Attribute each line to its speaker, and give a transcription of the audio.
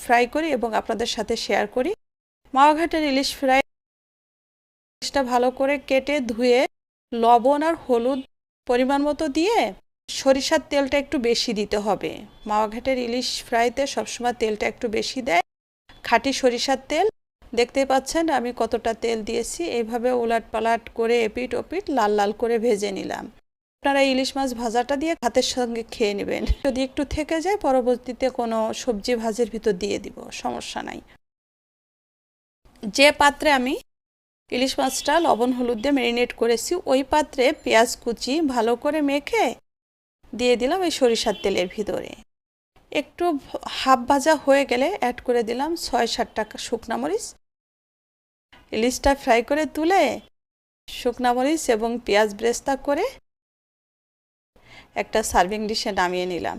Speaker 1: Fry করি এবং আপনাদের সাথে শেয়ার করি। মাওয়া ঘাটের ইলিশ ফ্রাই, ইলিশটা ভালো করে কেটে ধুয়ে লবণ আর হলুদ পরিমাণ মতো দিয়ে সরিষার তেলটা একটু বেশি দিতে হবে। মাওয়া ঘাটের ইলিশ ফ্রাইতে সবসময় তেলটা একটু বেশি দেয়, খাঁটি সরিষার তেল। দেখতে পাচ্ছেন আমি কতটা তেল দিয়েছি। এইভাবে উলাট পালাট করে এপিট ওপিট লাল লাল করে ভেজে নিলাম। আপনারা ইলিশ মাছ ভাজাটা দিয়ে ভাতের সঙ্গে খেয়ে নেবেন। যদি একটু থেকে যায় পরবর্তীতে কোনো সবজি ভাজির ভিতর দিয়ে দিব, সমস্যা নাই। যে পাত্রে আমি ইলিশ মাছটা লবণ হলুদ দিয়ে ম্যারিনেট করেছি ওই পাত্রে পেঁয়াজ কুচি ভালো করে মেখে দিয়ে দিলাম এই সরিষার তেলের ভিতরে। একটু হাফ ভাজা হয়ে গেলে অ্যাড করে দিলাম ৬-৭টা শুকনা মরিচ। ইলিশটা ফ্রাই করে তুলে শুকনা মরিচ এবং পেঁয়াজ ব্রেস্তা করে একটা সার্ভিং ডিশে নামিয়ে নিলাম।